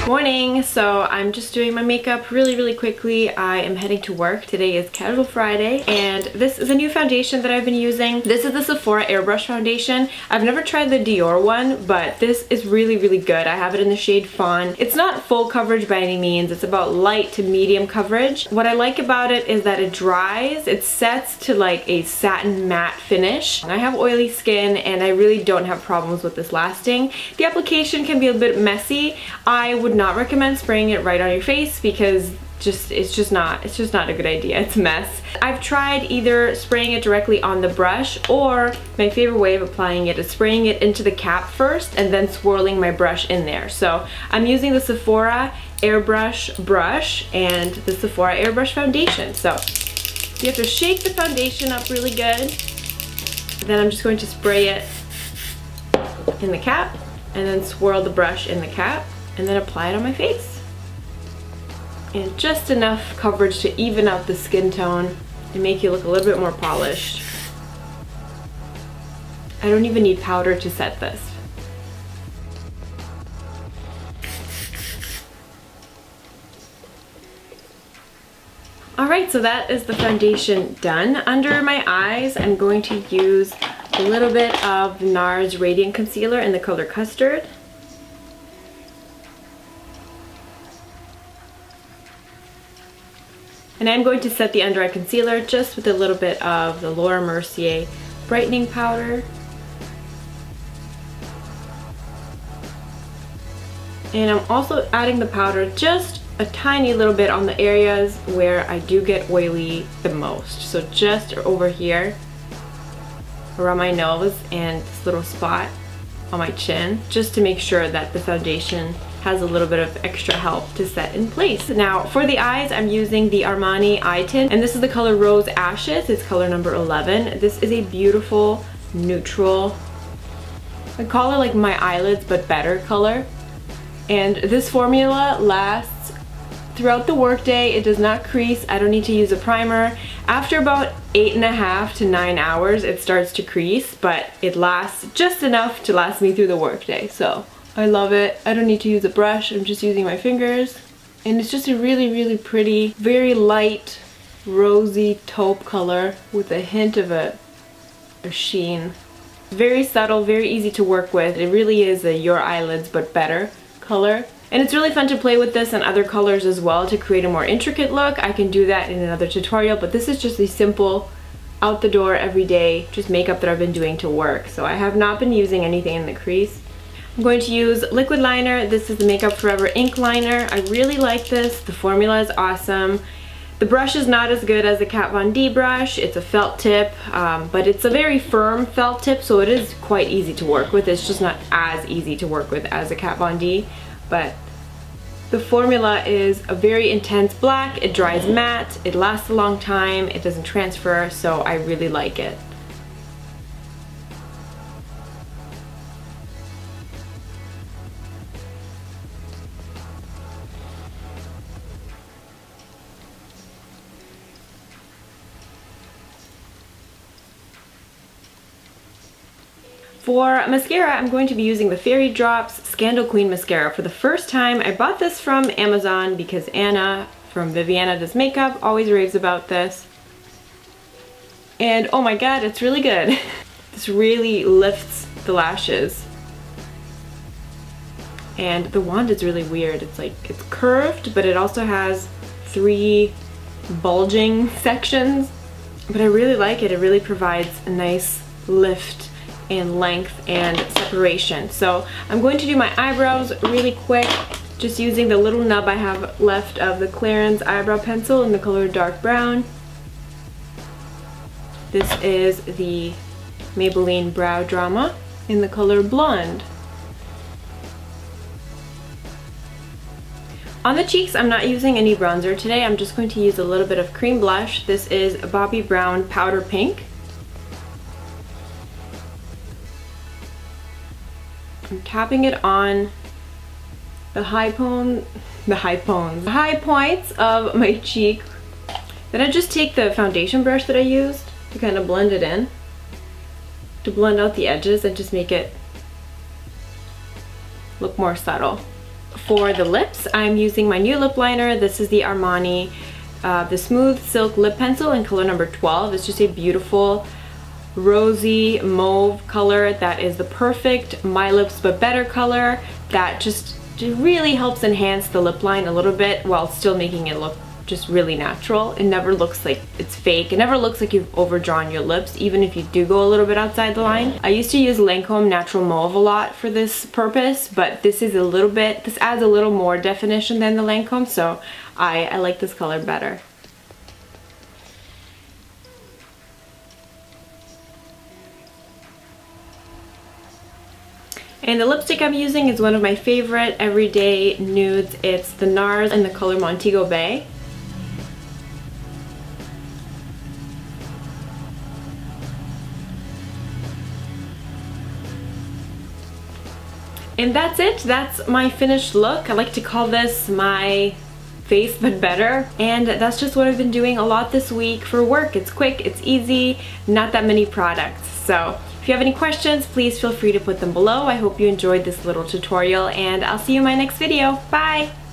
Morning. So I'm just doing my makeup really quickly. I am heading to work. Today is Casual Friday and this is a new foundation that I've been using. This is the Sephora Airbrush foundation. I've never tried the Dior one, but this is really good. I have it in the shade Fawn. It's not full coverage by any means. It's about light to medium coverage. What I like about it is that it dries. It sets to like a satin matte finish. I have oily skin and I really don't have problems with this lasting. The application can be a bit messy. I would not recommend spraying it right on your face because it's just not a good idea. It's a mess. I've tried either spraying it directly on the brush, or my favorite way of applying it is spraying it into the cap first and then swirling my brush in there. So I'm using the Sephora Airbrush brush and the Sephora Airbrush foundation. So you have to shake the foundation up really good. Then I'm just going to spray it in the cap and then swirl the brush in the cap and then apply it on my face. And just enough coverage to even out the skin tone and make you look a little bit more polished. I don't even need powder to set this. Alright, so that is the foundation done. Under my eyes, I'm going to use a little bit of NARS Radiant Concealer in the color Custard. And I'm going to set the under eye concealer just with a little bit of the Mercier brightening powder. And I'm also adding the powder just a tiny little bit on the areas where I do get oily the most. So just over here around my nose and this little spot on my chin, just to make sure that the foundation has a little bit of extra help to set in place. Now for the eyes, I'm using the Armani eye tint, and this is the color Rose Ashes. It's color number 11. This is a beautiful neutral, I call it like my eyelids but better color. And this formula lasts throughout the workday. It does not crease. I don't need to use a primer. After about 8.5 to 9 hours it starts to crease, but it lasts just enough to last me through the workday. So I love it. I don't need to use a brush. I'm just using my fingers. And it's just a really pretty, very light, rosy taupe color with a hint of a sheen. Very subtle, very easy to work with. It really is a your eyelids but better color. And it's really fun to play with this and other colors as well to create a more intricate look. I can do that in another tutorial, but this is just a simple, out the door, everyday, just makeup that I've been doing to work. So I have not been using anything in the crease. I'm going to use liquid liner. This is the Makeup Forever ink liner. I really like this. The formula is awesome. The brush is not as good as the Kat Von D brush. It's a felt tip, but it's a very firm felt tip, so it is quite easy to work with. It's just not as easy to work with as a Kat Von D, but the formula is a very intense black. It dries matte. It lasts a long time. It doesn't transfer, so I really like it. For mascara, I'm going to be using the FairyDrops Scandal Queen Mascara for the first time. I bought this from Amazon because Anna from Viviana Does Makeup always raves about this. And oh my god, it's really good. This really lifts the lashes. And the wand is really weird. It's like, it's curved, but it also has 3 bulging sections. But I really like it. It really provides a nice lift and length and separation. So I'm going to do my eyebrows really quick, just using the little nub I have left of the Clarins eyebrow pencil in the color dark brown. This is the Maybelline Brow Drama in the color blonde. On the cheeks, I'm not using any bronzer today. I'm just going to use a little bit of cream blush. This is a Bobbi Brown Powder Pink. I'm tapping it on the high points of my cheek. Then I just take the foundation brush that I used to kind of blend it in, to blend out the edges and just make it look more subtle. for the lips, I'm using my new lip liner. This is the Armani, the Smooth Silk Lip Pencil in color number 12. It's just a beautiful rosy mauve color that is the perfect My Lips But Better color that just really helps enhance the lip line a little bit while still making it look just really natural. It never looks like it's fake. It never looks like you've overdrawn your lips, even if you do go a little bit outside the line. I used to use Lancome Natural Mauve a lot for this purpose, but this adds a little more definition than the Lancome, so I like this color better. And the lipstick I'm using is one of my favorite everyday nudes. It's the NARS in the color Montego Bay. And that's it. That's my finished look. I like to call this my face but better. And that's just what I've been doing a lot this week for work. It's quick, it's easy, not that many products. So if you have any questions, please feel free to put them below. I hope you enjoyed this little tutorial, and I'll see you in my next video. Bye!